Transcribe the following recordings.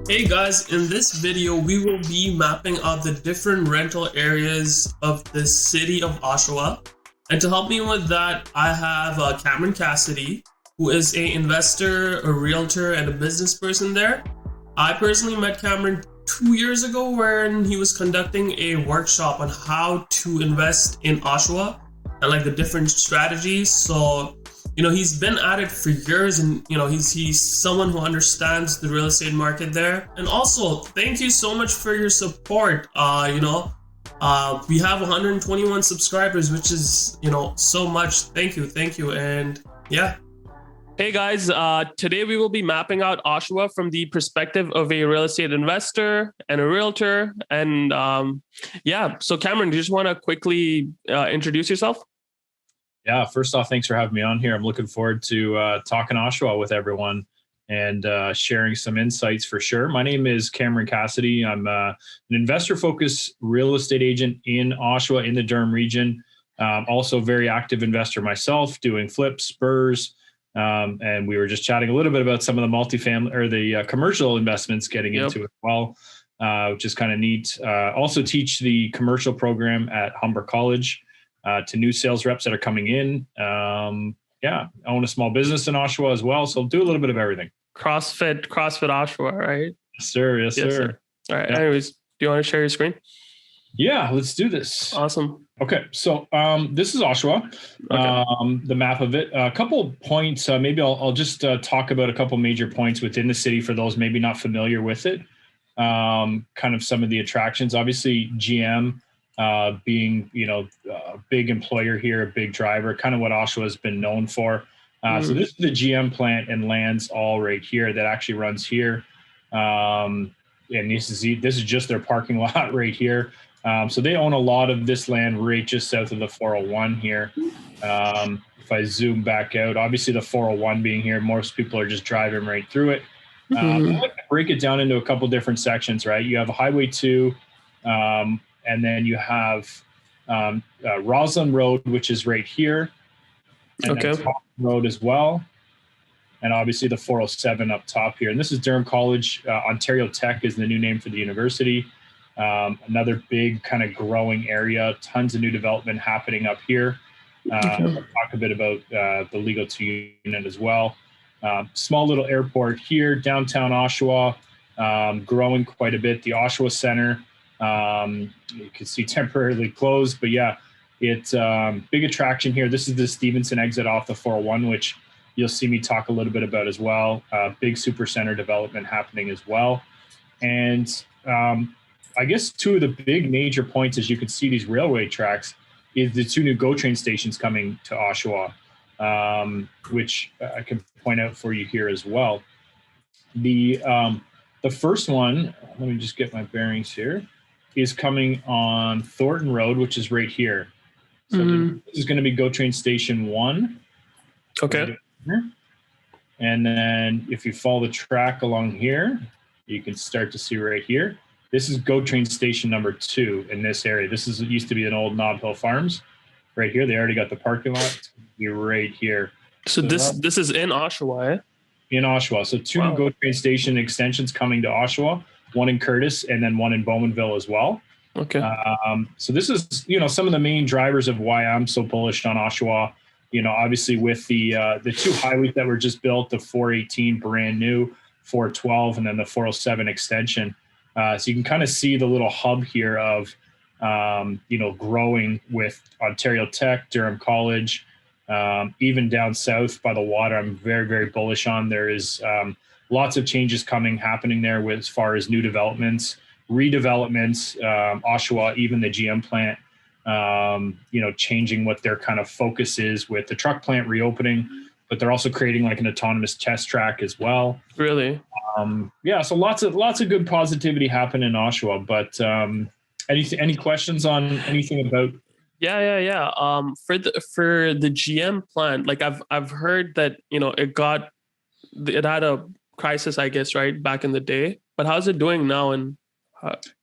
Hey guys, in this video we will be mapping out the different rental areas of the city of Oshawa. And to help me with that, I have Cameron Cassidy, who is an investor, a realtor, and a business person there. I personally met Cameron 2 years ago when he was conducting a workshop on how to invest in Oshawa and like the different strategies. So he's been at it for years, and he's someone who understands the real estate market there. And also, thank you so much for your support. We have 121 subscribers, which is so much. Thank you, and yeah. Hey guys, today we will be mapping out Oshawa from the perspective of a real estate investor and a realtor. And so Cameron, do you just want to quickly introduce yourself? Yeah, first off, thanks for having me on here. I'm looking forward to talking Oshawa with everyone and sharing some insights for sure. My name is Cameron Cassidy. I'm an investor-focused real estate agent in Oshawa in the Durham region. Also very active investor myself, doing flips, BRRRs, and we were just chatting a little bit about some of the multifamily or the commercial investments getting into it as well, which is kind of neat. Also teach the commercial program at Humber College. To new sales reps that are coming in. Own a small business in Oshawa as well. So do a little bit of everything. CrossFit Oshawa, right? Yes, sir. Yes, sir. All right. Yeah. Anyways, do you want to share your screen? Yeah, let's do this. Awesome. Okay. So this is Oshawa, the map of it. A couple points. Maybe I'll just talk about a couple major points within the city for those maybe not familiar with it. Kind of some of the attractions. Obviously, GM. Being, a big employer here, a big driver, kind of what Oshawa has been known for. So this is the GM plant and lands all right here that actually runs here. And this is just their parking lot right here. So they own a lot of this land right just south of the 401 here. If I zoom back out, obviously the 401 being here, most people are just driving right through it. I like to break it down into a couple different sections, right? You have Highway 2, and then you have Roslyn Road, which is right here. And then Top Road as well. And obviously the 407 up top here. And this is Durham College. Ontario Tech is the new name for the university. Another big kind of growing area. Tons of new development happening up here. We'll talk a bit about the Legal 2 unit as well. Small little airport here, downtown Oshawa, growing quite a bit. The Oshawa Center. You can see temporarily closed, but yeah, it's big attraction here. This is the Stevenson exit off the 401, which you'll see me talk a little bit about as well. Big super center development happening as well. And I guess two of the big major points, as you can see these railway tracks, is the two new GO train stations coming to Oshawa, which I can point out for you here as well. The first one, let me just get my bearings here, is coming on Thornton Road, which is right here. So this is going to be GO Train Station 1. Okay. And then if you follow the track along here, you can start to see right here. This is GO Train Station number 2 in this area. This used to be an old Nob Hill Farms. Right here, they already got the parking lot. It's going to be right here. So this is in Oshawa, eh? In Oshawa. So two new GO Train Station extensions coming to Oshawa. One in Curtis and then one in Bowmanville as well. Okay. So this is, some of the main drivers of why I'm so bullish on Oshawa. Obviously with the two highways that were just built, the 418 brand new, 412, and then the 407 extension. So you can kind of see the little hub here of, growing with Ontario Tech, Durham College, even down south by the water. I'm very, very bullish on. There is lots of changes happening there with as far as new developments, redevelopments, Oshawa, even the GM plant, changing what their kind of focus is with the truck plant reopening, but they're also creating like an autonomous test track as well. Really? So lots of good positivity happen in Oshawa, but any questions on anything about? Yeah. For the GM plant, like I've heard that, it had a crisis, I guess, right back in the day, but how's it doing now? And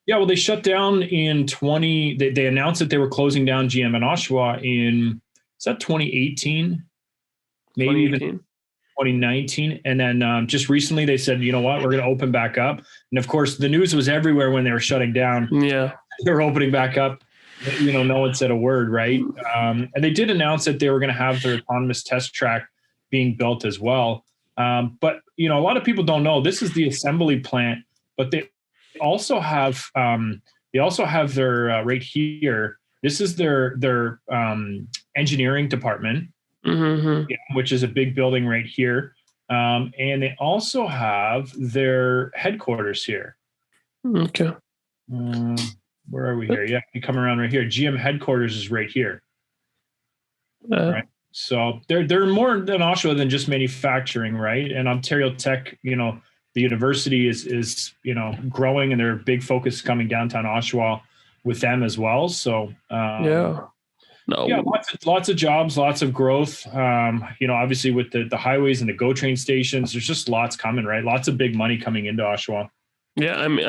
well, they shut down in they announced that they were closing down GM in Oshawa in, is that 2018? Maybe 2018? 2019. And then just recently they said, you know what, we're going to open back up. And of course, the news was everywhere when they were shutting down. Yeah. They're opening back up. You know, no one said a word, right? And they did announce that they were going to have their autonomous test track being built as well. But, you know, a lot of people don't know this is the assembly plant, but they also have their right here. This is their engineering department, which is a big building right here. And they also have their headquarters here. Okay. Where are we here? Yeah, you come around right here. GM headquarters is right here. Right. So they're more than Oshawa than just manufacturing, right? And Ontario Tech, you know, the university is you know, growing, and their big focus coming downtown Oshawa with them as well. So lots of jobs, lots of growth. You know, obviously with the highways and the GO train stations, there's just lots coming, right? Lots of big money coming into Oshawa. Yeah, I mean,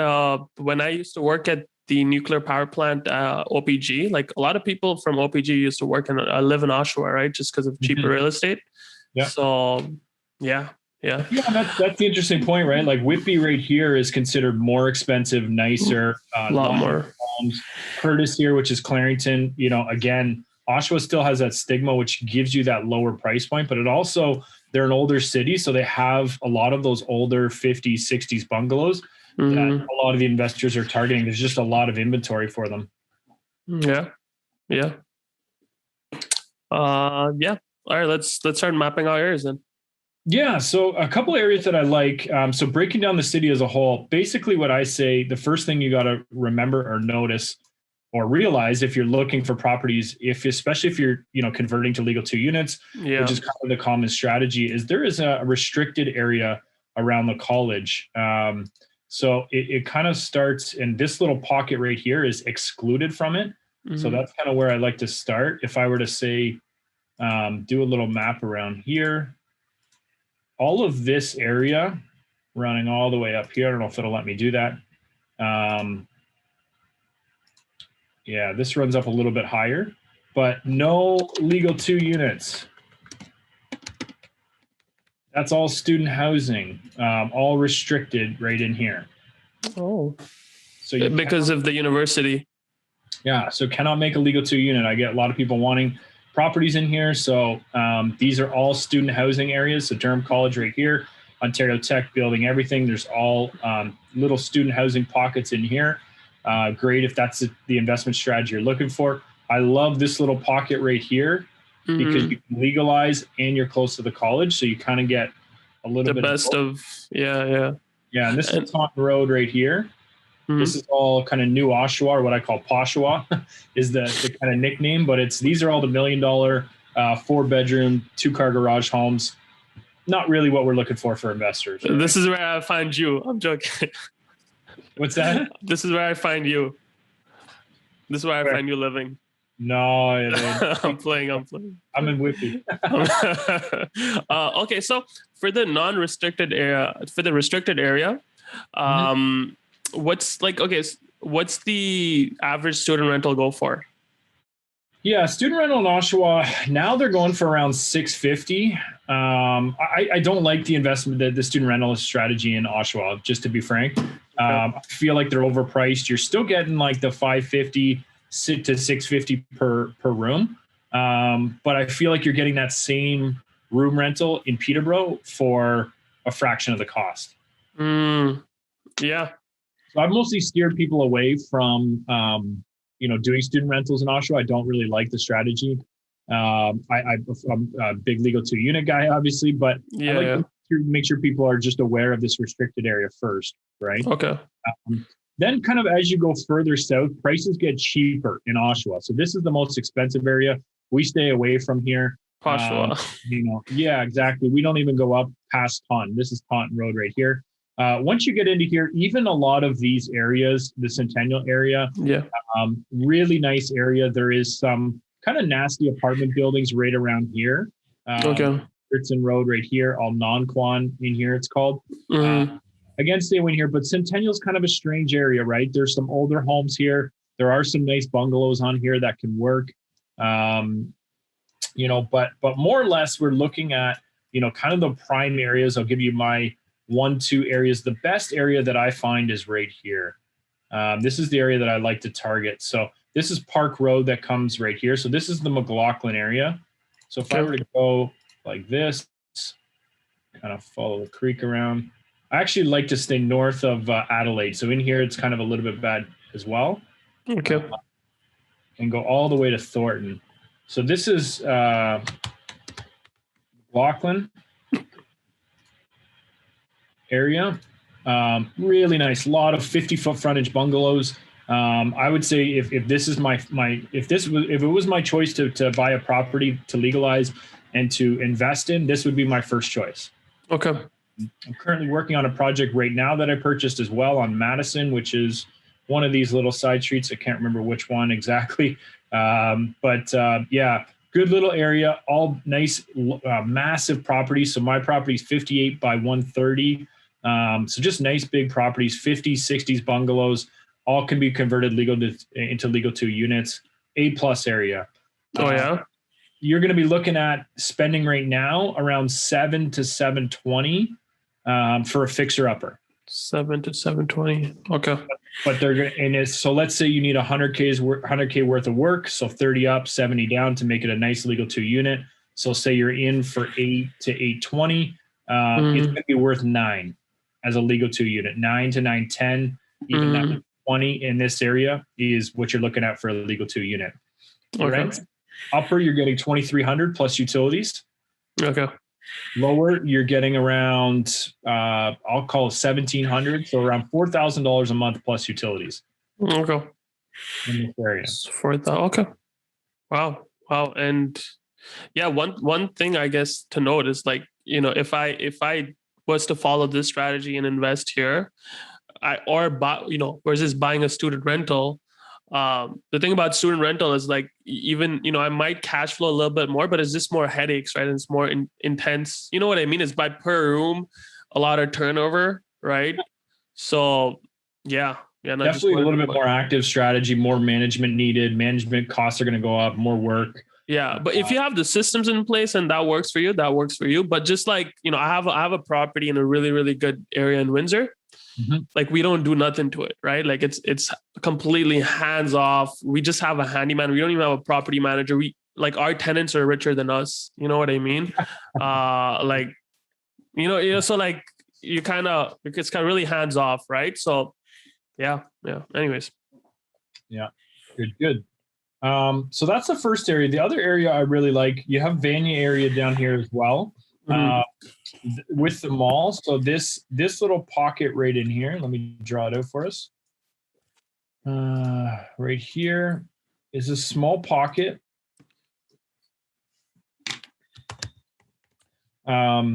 when I used to work at the nuclear power plant, OPG, like a lot of people from OPG used to work and live in Oshawa, right? Just because of cheaper real estate. Yeah. So, yeah. That's the interesting point, right? Like Whitby right here is considered more expensive, nicer, a lot more homes. Curtis here, which is Clarington, you know, again, Oshawa still has that stigma, which gives you that lower price point, but it also, they're an older city. So they have a lot of those older 50s, 60s bungalows that a lot of the investors are targeting. There's just a lot of inventory for them. Yeah. All right, let's start mapping our areas then. Yeah, so a couple areas that I like. So breaking down the city as a whole, basically what I say, the first thing you got to remember or notice or realize if you're looking for properties, especially if you're, you know, converting to legal 2 units, which is kind of the common strategy, is there is a restricted area around the college. So it kind of starts, and this little pocket right here is excluded from it. So that's kind of where I like to start. If I were to say, do a little map around here, all of this area running all the way up here. I don't know if it'll let me do that. Yeah, this runs up a little bit higher, but no legal 2 units. That's all student housing, all restricted right in here. Oh, so because of the university. Yeah, so cannot make a legal 2 unit. I get a lot of people wanting properties in here. So these are all student housing areas. So Durham College right here, Ontario Tech building everything. There's all little student housing pockets in here. Great if that's the investment strategy you're looking for. I love this little pocket right here because you can legalize and you're close to the college. So you kind of get a little bit of Yeah, and this is Taunton Road right here. This is all kind of new Oshawa, or what I call Poshawa is the kind of nickname, but these are all the $1 million 4-bedroom, 2-car garage homes. Not really what we're looking for investors. Right? This is where I find you. I'm joking. What's that? This is where I find you. This is where I find you living. No, I'm playing. I'm in Whitby. Okay, so for the non-restricted area, restricted area, what's the average student rental go for? Yeah, student rental in Oshawa, now they're going for around $650. I don't like the investment, the student rental strategy in Oshawa, just to be frank. I feel like they're overpriced. You're still getting like the $550 to $650 per room. But I feel like you're getting that same room rental in Peterborough for a fraction of the cost. Yeah. So I've mostly steered people away from, doing student rentals in Oshawa. I don't really like the strategy. I'm a big legal 2 unit guy, obviously, but I like to make sure people are just aware of this restricted area first, right? Okay. Then kind of as you go further south, prices get cheaper in Oshawa. So this is the most expensive area. We stay away from here. Oshawa. Yeah, exactly. We don't even go up past Taunton. This is Taunton Road right here. Once you get into here, even a lot of these areas, the Centennial area, really nice area. There is some kind of nasty apartment buildings right around here. Richardson Road right here, all non-quan in here it's called. Again, stay away here, but Centennial's kind of a strange area, right? There's some older homes here. There are some nice bungalows on here that can work. But more or less we're looking at, kind of the prime areas. I'll give you my 1-2 areas. The best area that I find is right here. This is the area that I like to target. So this is Park Road that comes right here. So this is the Mclaughlin area. So if I were to go like this, kind of follow the creek around, I actually like to stay north of Adelaide. So in here, it's kind of a little bit bad as well. Okay. And go all the way to Thornton. So this is Mclaughlin area. Really nice. A lot of 50-foot frontage bungalows. I would say if this is if it was my choice to buy a property to legalize and to invest in, this would be my first choice. Okay. I'm currently working on a project right now that I purchased as well on Madison, which is one of these little side streets. I can't remember which one exactly. But good little area, all nice, massive properties. So my property is 58 by 130. So just nice big properties, 50s, 60s bungalows, all can be converted into legal 2 units, A+ area. Oh yeah. You're going to be looking at spending right now around 7 to 720 for a fixer upper. 7 to 720. Okay. But they're going to, and it's, so let's say you need 100K worth of work. So 30 up, 70 down to make it a nice legal 2 unit. So say you're in for 8 to 820. It's going to be worth 9 as a legal 2 unit, 9 to 910, even 920 in this area is what you're looking at for a legal 2 unit. Okay. Rent upper, you're getting 2,300 plus utilities. Okay. Lower, you're getting around, I'll call it 1,700, so around $4,000 a month plus utilities. Okay. In this area. 4,000. Okay. Wow. And yeah, one thing I guess to note is like, if I was to follow this strategy and invest here, versus buying a student rental. The thing about student rental is like, even, I might cash flow a little bit more, but it's just more headaches, right? And it's more intense. You know what I mean? It's by per room, a lot of turnover, right? So yeah. Definitely a little bit more active strategy, more management needed. Management costs are going to go up, more work. Yeah. But if you have the systems in place and that works for you, that works for you. But just like, I have a property in a really, really good area in Windsor. Mm-hmm. Like we don't do nothing to it, right? Like it's completely hands off. We just have a handyman. We don't even have a property manager. Our tenants are richer than us. You know what I mean? So like it's kind of really hands off, right? So yeah. Anyways. Yeah. Good. So that's the first area. The other area I really like, you have Vanier area down here as well. With the mall. So this little pocket right in here, let me draw it out for us. Right here is a small pocket. But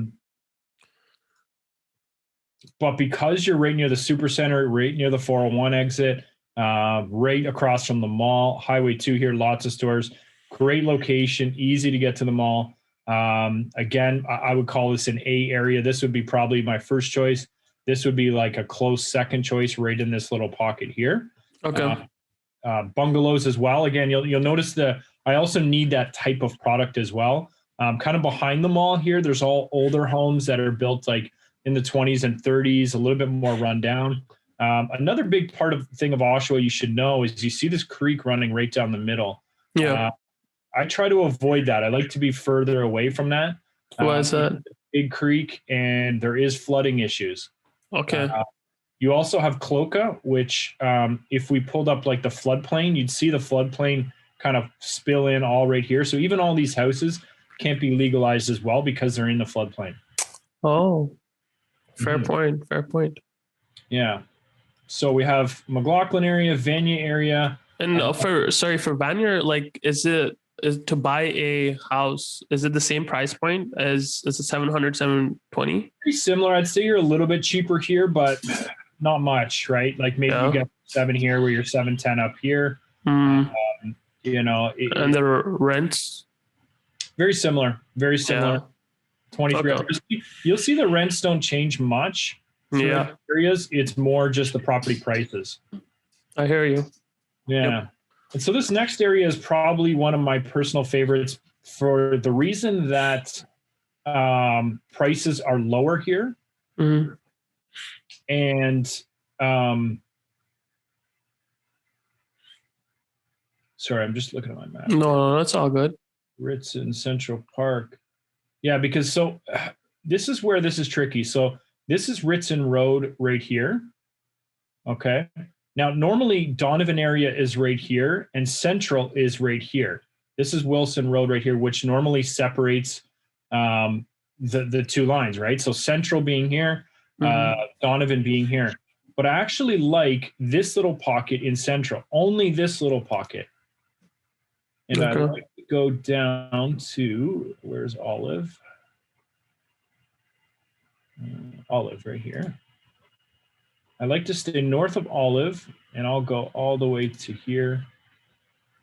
because you're right near the Supercenter, right near the 401 exit, right across from the mall, Highway 2 here, lots of stores, great location, easy to get to the mall. Again, I would call this an A area. This would be probably my first choice. This would be like a close second choice right in this little pocket here. Okay. Bungalows as well. Again, you'll notice I also need that type of product as well. Kind of behind the mall here, there's all older homes that are built like in the 20s and 30s, a little bit more run down. Another big thing of Oshawa you should know is you see this creek running right down the middle. Yeah. I try to avoid that. I like to be further away from that. Why is that? It's a big creek and there is flooding issues. Okay. You also have Cloca, which if we pulled up like the floodplain, you'd see the floodplain kind of spill in all right here. So even all these houses can't be legalized as well because they're in the floodplain. Oh, fair point. Yeah. So we have Mclaughlin area, Vanier area. And for Vanier, like, is to buy a house, is it the same price point as the 700, 720? Pretty similar. I'd say you're a little bit cheaper here, but not much, right? Like maybe you get 7 here where you're 710 up here. And the rents? Very similar. Yeah. 23. Okay. You'll see the rents don't change much. Yeah. Areas, it's more just the property prices. I hear you. Yeah. Yep. And so this next area is probably one of my personal favorites for the reason that prices are lower here. Mm-hmm. And sorry, I'm just looking at my map. No, that's all good. Ritson Central Park. Yeah, because this is where this is tricky. So this is Ritson Road right here. Okay. Now, normally Donevan area is right here and Central is right here. This is Wilson Road right here, which normally separates the two lines, right? So Central being here, Donevan being here. But I actually like this little pocket in Central, only this little pocket. And I like to go down to, where's Olive? Olive right here. I like to stay north of Olive, and I'll go all the way to here.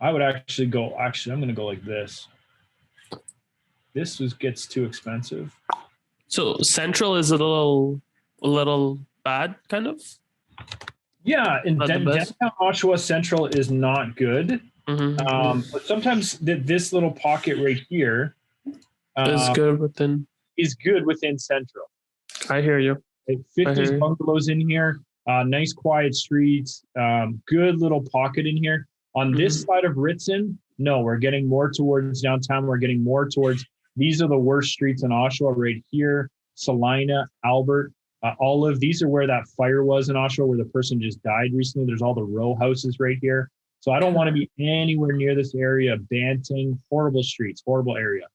I would actually I'm going to go like this. This gets too expensive. So Central is a little bad, kind of? Yeah, and downtown Oshawa Central is not good. Mm-hmm. But sometimes this little pocket right here is good within Central. I hear you. 50s bungalows in here, nice quiet streets, good little pocket in here. On this side of Ritson, no, we're getting more towards downtown. We're getting more towards, these are the worst streets in Oshawa right here. Salina, Albert, Olive. These are where that fire was in Oshawa, where the person just died recently. There's all the row houses right here. So I don't want to be anywhere near this area. Banting, horrible streets, horrible area.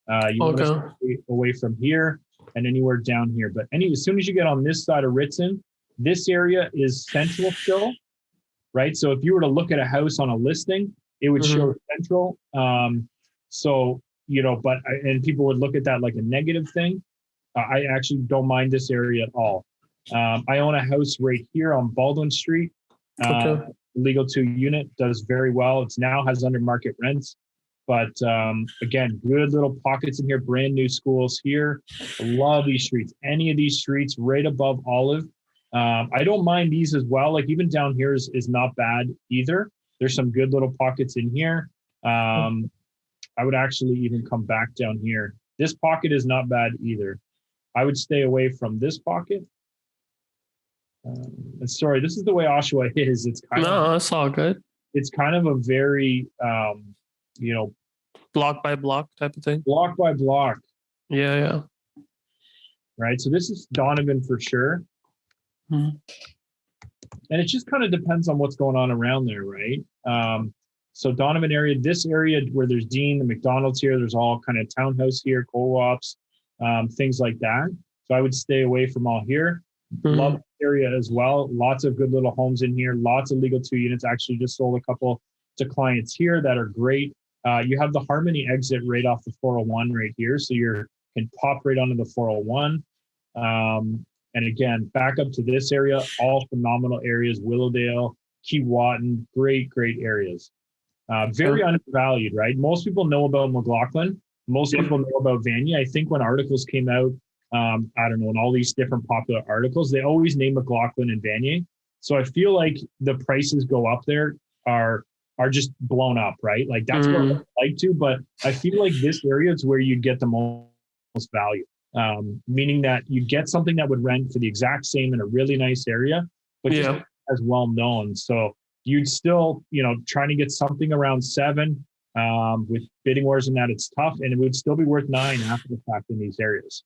You want to stay away from here and anywhere down here. But as soon as you get on this side of Ritson, this area is Central still, right? So if you were to look at a house on a listing, it would show Central. So, and people would look at that like a negative thing. I actually don't mind this area at all. I own a house right here on Baldwin Street. Legal 2 unit, does very well. It's now has under market rents. But again, good little pockets in here, brand new schools here. Love these streets. Any of these streets right above Olive. I don't mind these as well. Like even down here is not bad either. There's some good little pockets in here. I would actually even come back down here. This pocket is not bad either. I would stay away from this pocket. Sorry, this is the way Oshawa is. It's kind of, it's all good. It's kind of a very, block by block type of thing. Block by block. Yeah. Right. So this is Donevan for sure. And it just kind of depends on what's going on around there, right? So Donevan area, this area where there's Dean, the McDonald's here, there's all kind of townhouse here, co-ops, things like that. So I would stay away from all here. Love the area as well. Lots of good little homes in here. Lots of legal 2 units. Actually just sold a couple to clients here that are great. You have the Harmony exit right off the 401 right here. So you can pop right onto the 401. And again, back up to this area, all phenomenal areas. Willowdale, Keewatin, great areas. Very undervalued, right? Most people know about Mclaughlin. Most people know about Vanier. I think when articles came out, I don't know, in all these different popular articles, they always name Mclaughlin and Vanier. So I feel like the prices go up there are just blown up, right? Like that's what I like to, but I feel like this area is where you'd get the most value. Meaning that you get something that would rent for the exact same in a really nice area, but just as well known. So you'd still, trying to get something around 7 with bidding wars and that, it's tough, and it would still be worth 9 after the fact in these areas.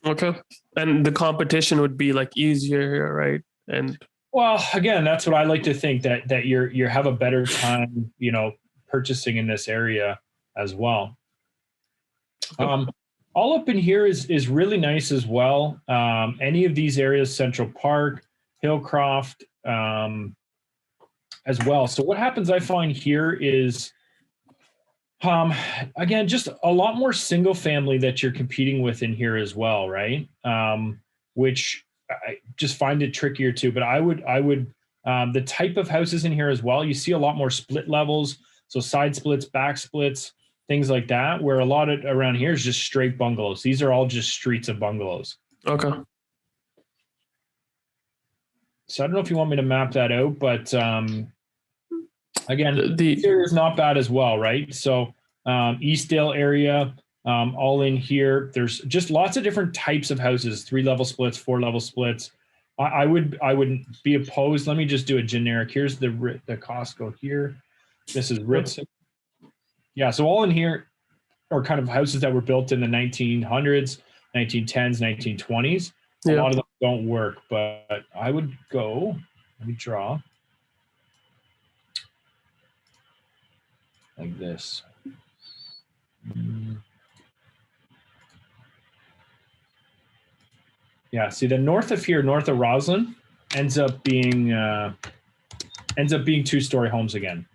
Okay. And the competition would be like easier here, right? And well, again, that's what I like to think, that you have a better time, purchasing in this area as well. All up in here is really nice as well. Any of these areas, Central Park, Hillcroft, as well. So what happens, I find here is, again, just a lot more single family that you're competing with in here as well, right? Which I just find it trickier too. But I would the type of houses in here as well, you see a lot more split levels, so side splits, back splits, things like that, where a lot of around here is just straight bungalows. These are all just streets of bungalows. Okay. So I don't know if you want me to map that out, but again, the area is not bad as well, right? So Eastdale area, all in here. There's just lots of different types of houses, 3-level splits, 4-level splits. I wouldn't be opposed. Let me just do a generic. Here's the Costco here. This is Ritz. Yeah, so all in here are kind of houses that were built in the 1900s, 1910s, 1920s. A lot of them don't work, but I would go, let me draw like this. Yeah, see the north of here, north of Roslyn, ends up being 2-story homes again,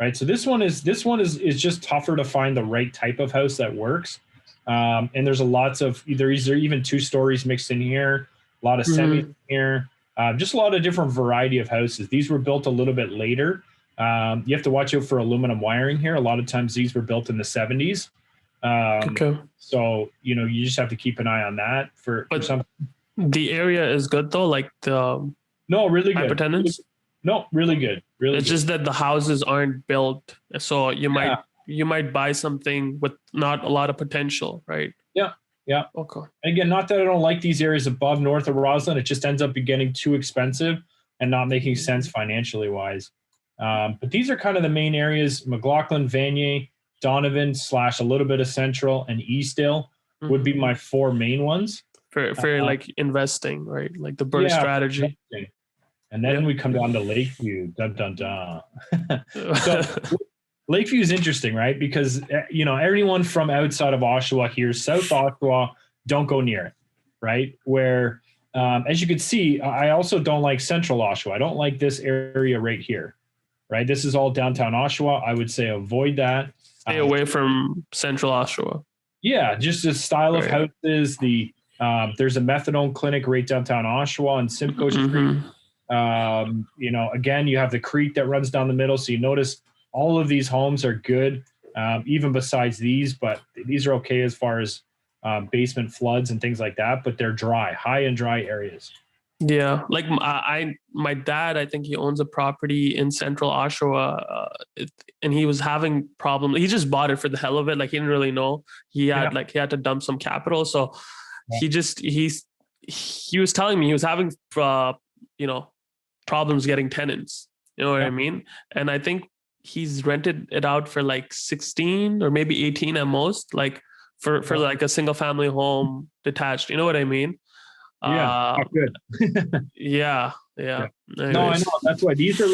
right? So this one is just tougher to find the right type of house that works. And there's lots of there's even 2 stories mixed in here, a lot of semi in here, just a lot of different variety of houses. These were built a little bit later. You have to watch out for aluminum wiring here. A lot of times these were built in the 70s. So, you just have to keep an eye on that for some. The area is good though, like the really good. Hypertenants? No, really good. Really it's good. just that the houses aren't built. So you might buy something with not a lot of potential, right? Yeah. Okay. And again, not that I don't like these areas above north of Roslyn. It just ends up getting too expensive and not making sense financially wise. But these are kind of the main areas. Mclaughlin, Vanier, Donevan / a little bit of Central, and Eastdale would be my 4 main ones. For like investing, right? Like the BRRRR strategy. And then we come down to Lakeview. Dun, dun, dun. So Lakeview is interesting, right? Because, everyone from outside of Oshawa here, South Oshawa, don't go near it, right? Where, as you can see, I also don't like Central Oshawa. I don't like this area right here, right? This is all downtown Oshawa. I would say avoid that. Stay away from Central Oshawa. Yeah, just the style of houses. There's a methadone clinic right downtown Oshawa and Simcoe Street. Again, you have the creek that runs down the middle. So you notice all of these homes are good, even besides these, but these are okay as far as basement floods and things like that, but they're dry, high and dry areas. Yeah. Like my dad, I think he owns a property in Central Oshawa, and he was having problems. He just bought it for the hell of it. Like he didn't really know he had to dump some capital. So he was telling me he was having, problems getting tenants. You know what I mean? And I think he's rented it out for like 16 or maybe 18 at most, like for like a single family home detached. You know what I mean? Good. Yeah. No, I know. That's why these are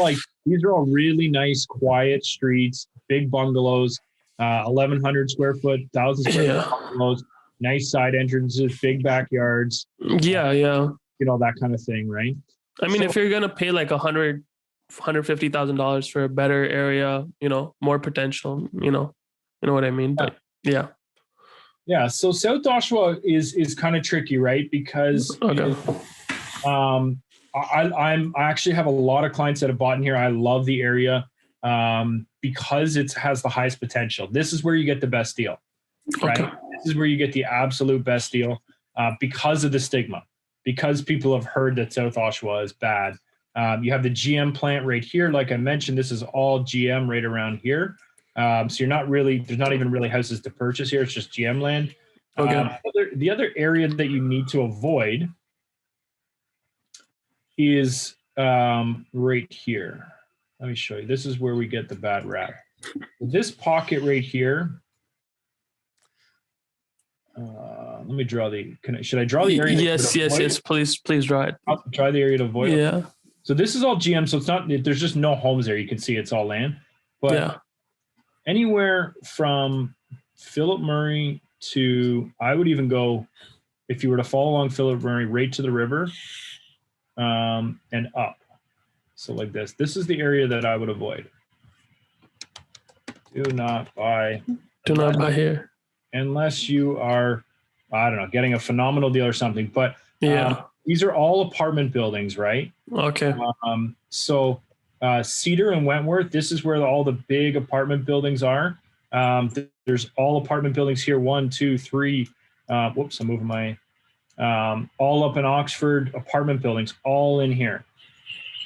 all really nice, quiet streets, big bungalows, 1,100 square foot, 1,000 square foot bungalows, nice side entrances, big backyards. Yeah. That kind of thing, right? I mean, if you're gonna pay like $150,000 for a better area, more potential, you know what I mean? But yeah. So South Oshawa is kind of tricky, right? Because I actually have a lot of clients that have bought in here. I love the area because it has the highest potential. This is where you get the best deal, right? This is where you get the absolute best deal because of the stigma, because people have heard that South Oshawa is bad. You have the GM plant right here. Like I mentioned, this is all GM right around here. So there's not even really houses to purchase here. It's just GM land. The other area that you need to avoid is right here. Let me show you. This is where we get the bad rap. This pocket right here. Let me draw should I draw the area? Yes. Please draw it. I'll try the area to avoid. Yeah. So this is all GM. So there's just no homes there. You can see it's all land. But anywhere from Philip Murray to, I would even go, if you were to follow along Philip Murray, right to the river and up. So like this. This is the area that I would avoid. Do not buy here. Unless you are, I don't know, getting a phenomenal deal or something. But these are all apartment buildings, right? Okay. So Cedar and Wentworth, this is where all the big apartment buildings are. There's all apartment buildings here, 1, 2, 3. Whoops, I'm moving my, all up in Oxford, apartment buildings, all in here,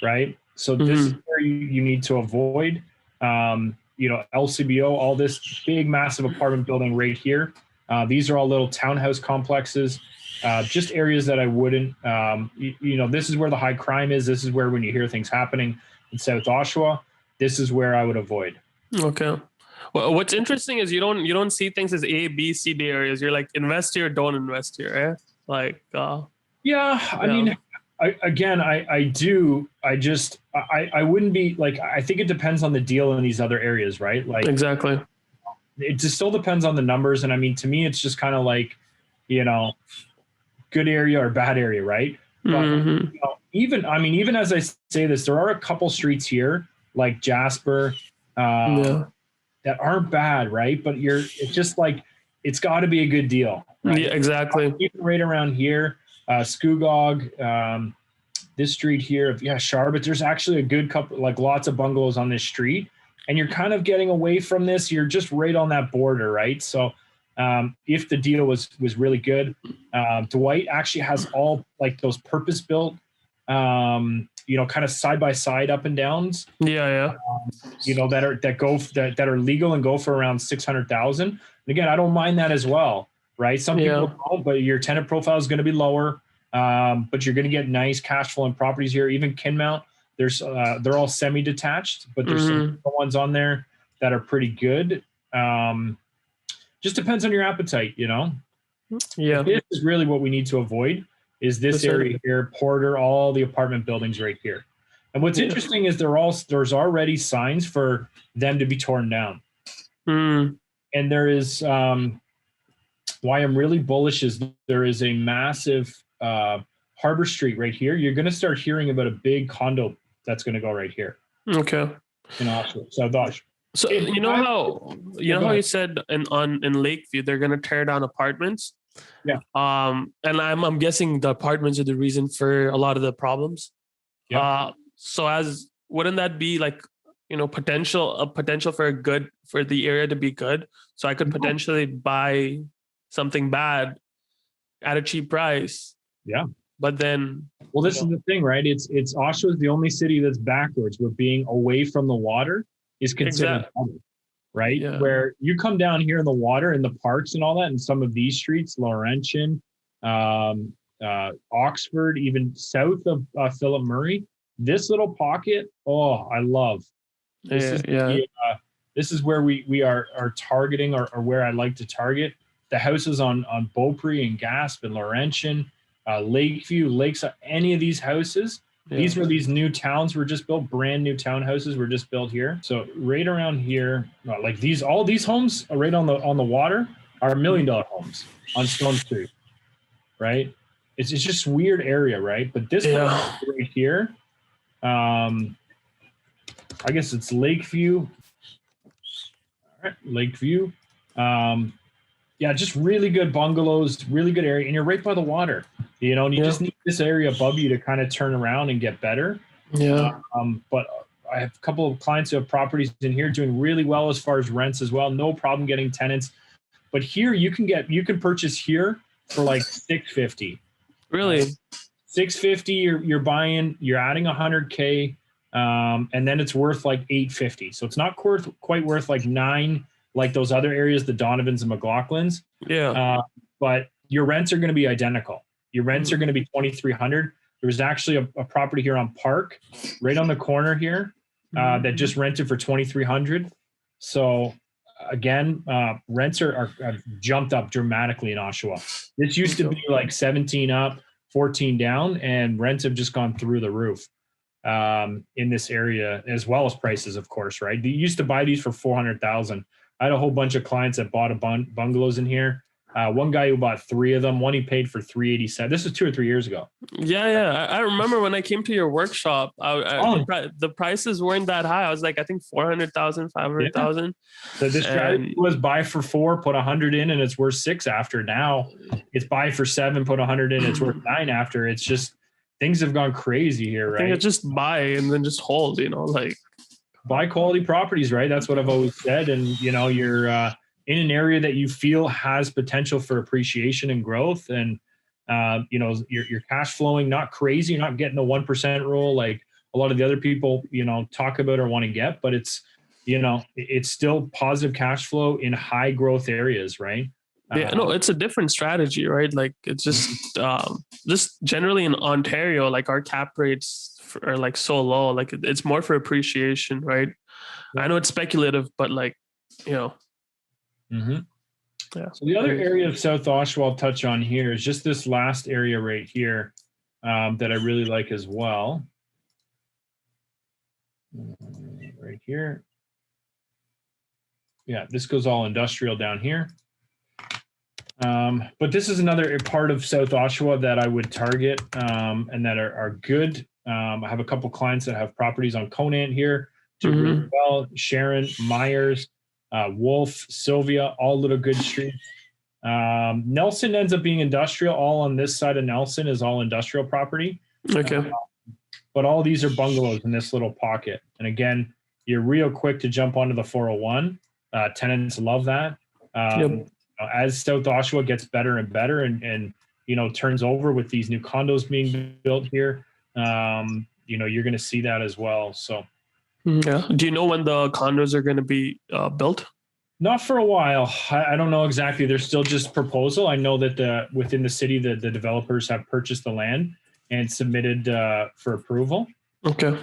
right? So this is where you need to avoid, LCBO, all this big, massive apartment building right here. These are all little townhouse complexes, just areas that I wouldn't, this is where the high crime is. This is where when you hear things happening in South Oshawa, this is where I would avoid. Okay. Well, what's interesting is you don't see things as A, B, C, D areas. You're like invest here, don't invest here. Eh? Like, I mean, I do. I wouldn't be like, I think it depends on the deal in these other areas, right? Like, exactly. It just still depends on the numbers. And I mean, to me, it's just kind of like, good area or bad area, right? But even as I say this, there are a couple streets here like Jasper that aren't bad, right? But it's just like, it's got to be a good deal. Right? Yeah, exactly. Even right around here, Scugog, this street here, Shuayb, but there's actually a good couple, like lots of bungalows on this street. And you're kind of getting away from this. You're just right on that border, right? So if the deal was really good, Dwight actually has all like those purpose-built, kind of side-by-side up and downs. Yeah. That are legal and go for around 600,000. And again, I don't mind that as well, right? Some people don't, but your tenant profile is going to be lower, but you're going to get nice cash flowing properties here. Even Kinmount, they're all semi-detached, but there's some ones on there that are pretty good. Just depends on your appetite, Yeah. This is really what we need to avoid is this area here, Porter, all the apartment buildings right here. And what's interesting is there's already signs for them to be torn down. And there is, why I'm really bullish is there is a massive Harbor Street right here. You're going to start hearing about a big condo that's going to go right here. Okay. In Oshawa. So how you said in Lakeview they're going to tear down apartments. Yeah. And I'm guessing the apartments are the reason for a lot of the problems. Yeah. Wouldn't that be like potential for the area to be good? So I could potentially buy something bad at a cheap price. Yeah. But then, this is the thing, right? It's Oshawa is the only city that's backwards with being away from the water is considered public, right? Yeah. Where you come down here in the water in the parks and all that, and some of these streets, Laurentian, Oxford, even south of Philip Murray, this little pocket, I love. This is where we are targeting or where I like to target. The houses on Beaupre and Gasp and Laurentian, Lakeview, Lakeside, any of these houses, these were these new towns were just built, brand new townhouses were just built here. So right around here, all these homes are right on the water are $1 million homes on Stone Street, right? It's just weird area, right? But this one right here, I guess it's Lakeview. All right, Lakeview. Just really good bungalows, really good area, and you're right by the water, and you just need this area above you to kind of turn around and get better. Yeah. But I have a couple of clients who have properties in here doing really well as far as rents as well. No problem getting tenants. But here you can purchase here for like $650. Really? $650. You're adding $100K, and then it's worth like $850. So it's not quite worth like $9. Like those other areas, the Donevans and Mclaughlins. Yeah. But your rents are going to be identical. Your rents are going to be $2,300. There was actually a property here on Park, right on the corner here, that just rented for $2,300. So again, rents have jumped up dramatically in Oshawa. This used to be like 17 up, 14 down, and rents have just gone through the roof in this area, as well as prices, of course, right? You used to buy these for $400,000. I had a whole bunch of clients that bought bungalows in here. One guy who bought 3 of them. One he paid for $387. This was 2 or 3 years ago. Yeah. I remember when I came to your workshop, the prices weren't that high. I was like, I think 400,000, 500,000. Yeah. So this strategy was buy for 4, put 100 in, and it's worth 6 after. Now it's buy for 7, put 100 in, it's worth 9 after. It's just things have gone crazy here, right? I think it's just buy and then just hold. Buy quality properties, right? That's what I've always said. And, you're in an area that you feel has potential for appreciation and growth. And, you're cash flowing, not crazy. You're not getting the 1% rule like a lot of the other people, talk about or want to get. But it's, it's still positive cash flow in high growth areas, right? Yeah, no, it's a different strategy, right? Like it's just generally in Ontario, like our cap rates are like so low. Like it's more for appreciation, right? Yeah. I know it's speculative, but like, you know. Mm-hmm. Yeah. So the other area of South Oshawa I'll touch on here is just this last area right here that I really like as well. Right here. Yeah, this goes all industrial down here. But this is another part of South Oshawa that I would target and that are good. I have a couple clients that have properties on Conant here, do really well. Sharon, Myers, Wolf, Sylvia, all little good streets. Nelson ends up being industrial. All on this side of Nelson is all industrial property. Okay. But all these are bungalows in this little pocket. And again, you're real quick to jump onto the 401. Tenants love that. Yep. As South Oshawa gets better and better and turns over with these new condos being built here, you're going to see that as well. So, yeah. Do you know when the condos are going to be built? Not for a while. I don't know exactly. They're still just proposal. I know that within the city, the developers have purchased the land and submitted for approval. Okay.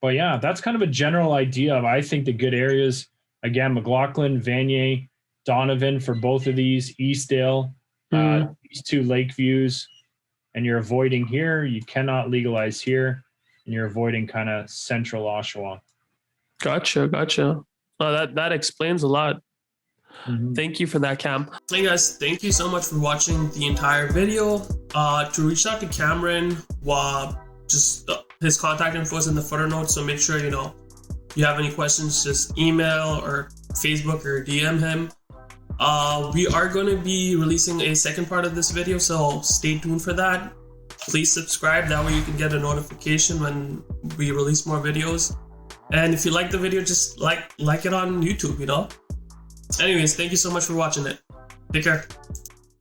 But yeah, that's kind of a general idea of, I think, the good areas. Again, Mclaughlin, Vanier, Donevan for both of these, Eastdale, these two Lakeviews, and you're avoiding here. You cannot legalize here, and you're avoiding kind of central Oshawa. Gotcha. Oh, that explains a lot. Thank you for that, Cam. Hey guys, thank you so much for watching the entire video. To reach out to Cameron, his contact info is in the footer notes, so make sure if you have any questions, just email or Facebook or DM him. We are going to be releasing a second part of this video, so stay tuned for that. Please subscribe, that way you can get a notification when we release more videos. And if you like the video, just like it on YouTube, Anyways, thank you so much for watching it. Take care.